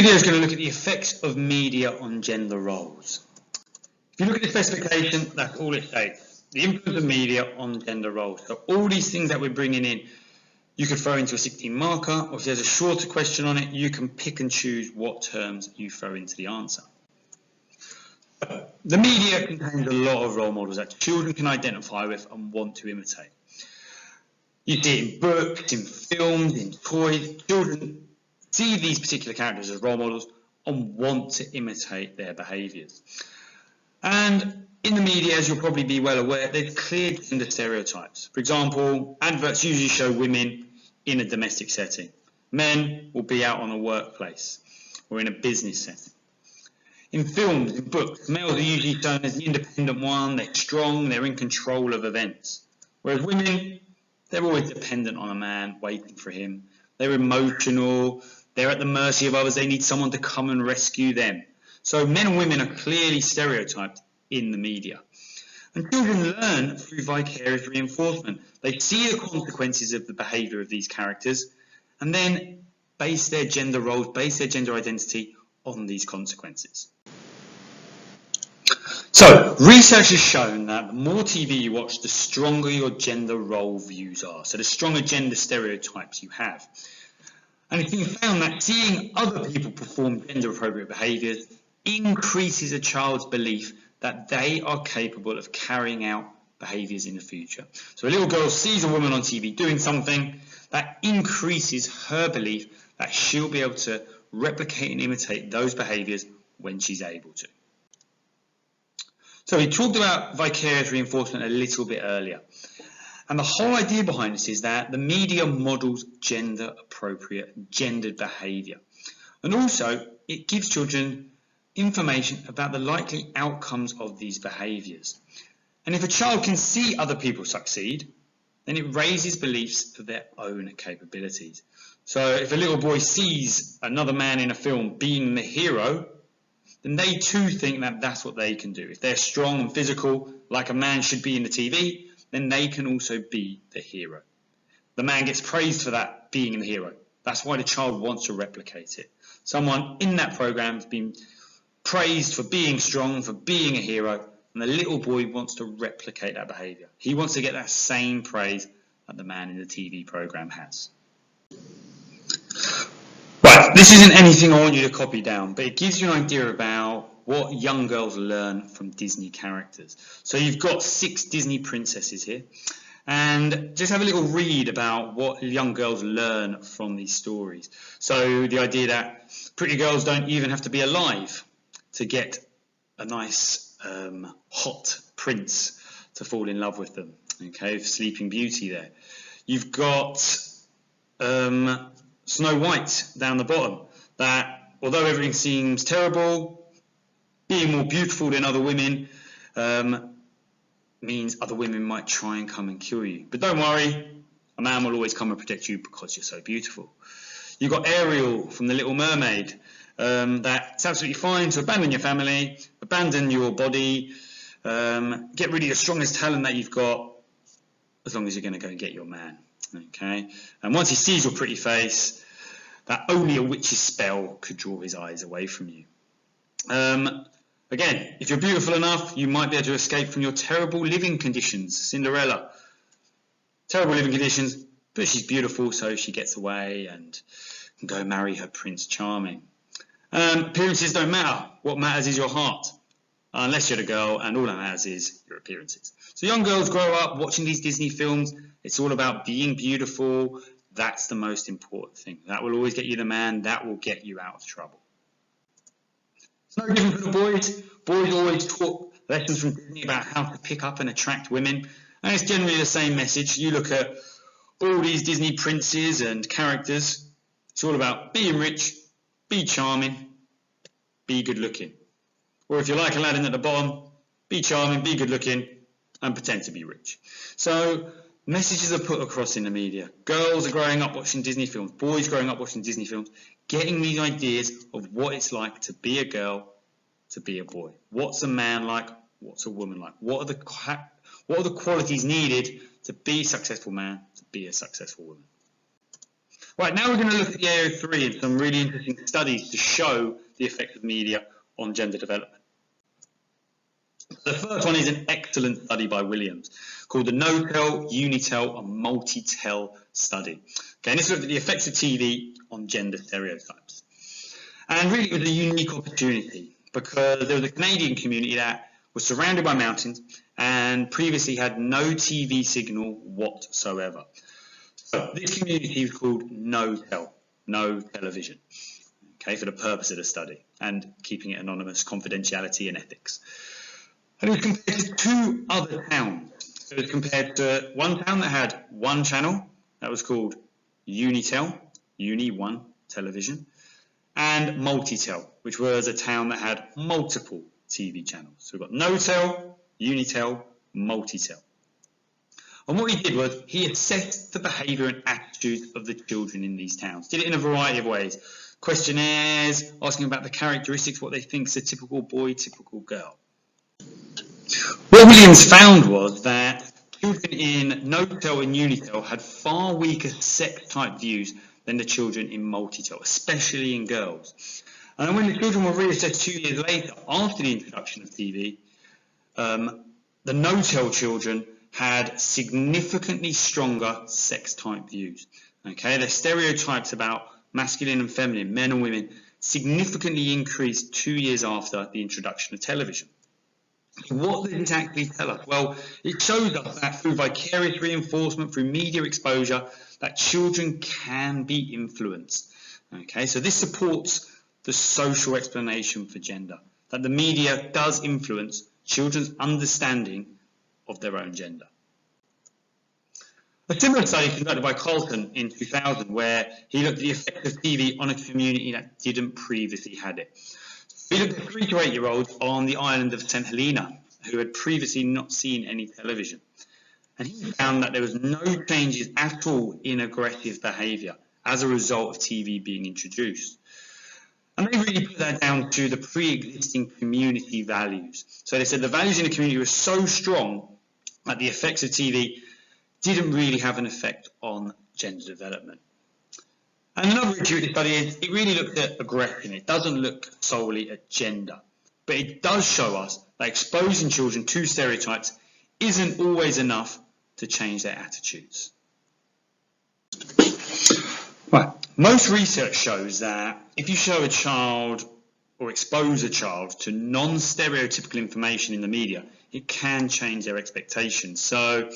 video is going to look at the effects of media on gender roles. If you look at the specification, that's all it states. The influence of media on gender roles. So all these things that we're bringing in, you could throw into a 16 marker, or if there's a shorter question on it, you can pick and choose what terms you throw into the answer. The media contains a lot of role models that children can identify with and want to imitate. You see it in books, in films, in toys. Children see these particular characters as role models and want to imitate their behaviours. And in the media, as you'll probably be well aware, there's clear gender stereotypes. For example, adverts usually show women in a domestic setting. Men will be out on a workplace or in a business setting. In films, in books, males are usually shown as the independent one, they're strong, they're in control of events. Whereas women, they're always dependent on a man, waiting for him. They're emotional, they're at the mercy of others, they need someone to come and rescue them. So men and women are clearly stereotyped in the media. And children learn through vicarious reinforcement. They see the consequences of the behaviour of these characters and then base their gender roles, base their gender identity on these consequences. So, research has shown that the more TV you watch, the stronger your gender role views are. So the stronger gender stereotypes you have. And it's been found that seeing other people perform gender appropriate behaviours increases a child's belief that they are capable of carrying out behaviours in the future. So a little girl sees a woman on TV doing something that increases her belief that she'll be able to replicate and imitate those behaviours when she's able to. So we talked about vicarious reinforcement a little bit earlier. And the whole idea behind this is that the media models gender appropriate, gendered behaviour. And also it gives children information about the likely outcomes of these behaviours. And if a child can see other people succeed, then it raises beliefs of their own capabilities. So if a little boy sees another man in a film being the hero, then they too think that that's what they can do. If they're strong and physical, like a man should be in the TV, then they can also be the hero. The man gets praised for that, being the hero. That's why the child wants to replicate it. Someone in that program has been praised for being strong, for being a hero, and the little boy wants to replicate that behaviour. He wants to get that same praise that the man in the TV program has. Right, this isn't anything I want you to copy down, but it gives you an idea about what young girls learn from Disney characters. So you've got 6 Disney princesses here, and just have a little read about what young girls learn from these stories. So the idea that pretty girls don't even have to be alive to get a nice hot prince to fall in love with them. Okay, Sleeping Beauty there. You've got Snow White down the bottom, that although everything seems terrible, being more beautiful than other women means other women might try and come and kill you. But don't worry, a man will always come and protect you because you're so beautiful. You've got Ariel from The Little Mermaid, that it's absolutely fine to abandon your family, abandon your body, get rid of your strongest talent that you've got, as long as you're going to go and get your man. Okay, and once he sees your pretty face, that only a witch's spell could draw his eyes away from you. Again, if you're beautiful enough, you might be able to escape from your terrible living conditions. Cinderella, terrible living conditions, but she's beautiful, so she gets away and can go marry her Prince Charming. Appearances don't matter. What matters is your heart, unless you're a girl, and all that matters is your appearances. So young girls grow up watching these Disney films. It's all about being beautiful. That's the most important thing. That will always get you the man. That will get you out of trouble. It's no different for the boys. Boys always taught lessons from Disney about how to pick up and attract women. And it's generally the same message. You look at all these Disney princes and characters. It's all about being rich, be charming, be good looking. Or if you're like Aladdin at the bottom, be charming, be good looking, and pretend to be rich. So messages are put across in the media. Girls are growing up watching Disney films, boys growing up watching Disney films, getting these ideas of what it's like to be a girl, to be a boy. What's a man like? What's a woman like? What are the qualities needed to be a successful man, to be a successful woman? Right, now we're going to look at the AO3 and some really interesting studies to show the effects of media on gender development. The first one is an excellent study by Williams called the No-Tell, Uni-Tell and Multi-Tell study. Okay, and this looked at the effects of TV on gender stereotypes. And really it was a unique opportunity because there was a Canadian community that was surrounded by mountains and previously had no TV signal whatsoever. So this community was called No-Tell, no television, okay, for the purpose of the study and keeping it anonymous, confidentiality and ethics. And it was compared to two other towns. So it was compared to one town that had one channel, that was called Uni-Tell, Uni One Television, and Multi-Tell, which was a town that had multiple TV channels. So we've got No-Tell, Uni-Tell, Multi-Tell. And what he did was he assessed the behaviour and attitudes of the children in these towns. Did it in a variety of ways. Questionnaires, asking about the characteristics, what they think is a typical boy, typical girl. What Williams found was that children in No-Tell and Uni-Tell had far weaker sex-type views than the children in Multi-Tell, especially in girls. And when the children were reassessed 2 years later, after the introduction of TV, the No-Tell children had significantly stronger sex-type views. Okay, their stereotypes about masculine and feminine, men and women, significantly increased 2 years after the introduction of television. What does it actually tell us? Well, it shows us that through vicarious reinforcement, through media exposure, that children can be influenced. Okay, so this supports the social explanation for gender, that the media does influence children's understanding of their own gender. A similar study conducted by Carlton in 2000, where he looked at the effects of TV on a community that didn't previously had it. He looked at 3 to 8 year olds on the island of St Helena who had previously not seen any television. And he found that there was no changes at all in aggressive behaviour as a result of TV being introduced. And they really put that down to the pre-existing community values. So they said the values in the community were so strong that the effects of TV didn't really have an effect on gender development. And another intuitive study is it really looked at aggression. It doesn't look solely at gender, but it does show us that exposing children to stereotypes isn't always enough to change their attitudes. Right. Most research shows that if you show a child or expose a child to non-stereotypical information in the media, it can change their expectations. So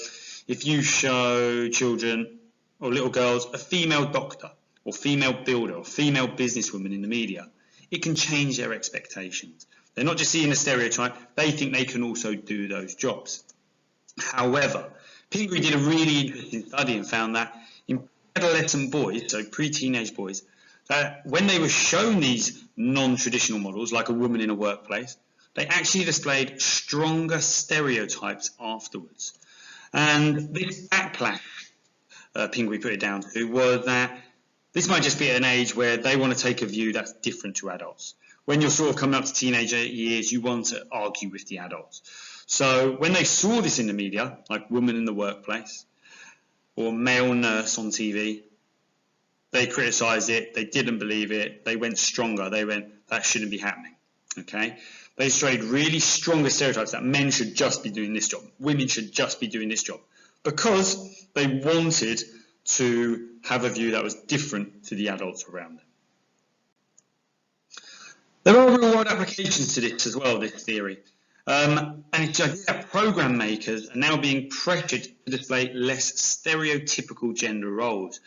if you show children or little girls a female doctor or female builder or female businesswoman in the media, it can change their expectations. They're not just seeing a stereotype, they think they can also do those jobs. However, Pingree did a really interesting study and found that in adolescent boys, so pre-teenage boys, that when they were shown these non-traditional models, like a woman in a workplace, they actually displayed stronger stereotypes afterwards. And this backlash, Pingree put it down to, was that this might just be at an age where they want to take a view that's different to adults. When you're sort of coming up to teenage years, you want to argue with the adults. So when they saw this in the media, like woman in the workplace or male nurse on TV, they criticised it, they didn't believe it, they went stronger, they went, that shouldn't be happening, okay? They displayed really stronger stereotypes that men should just be doing this job, women should just be doing this job, because they wanted to have a view that was different to the adults around them. There are real-world applications to this as well, this theory. And it's the idea that program makers are now being pressured to display less stereotypical gender roles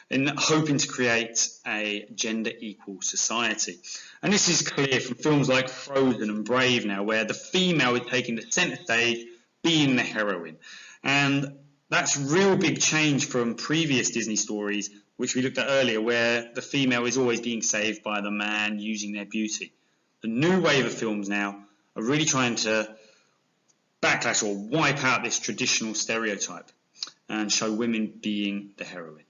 in hoping to create a gender-equal society. And this is clear from films like Frozen and Brave now, where the female is taking the centre stage, being the heroine. And that's real big change from previous Disney stories, which we looked at earlier, where the female is always being saved by the man using their beauty. The new wave of films now are really trying to backlash or wipe out this traditional stereotype and show women being the heroine.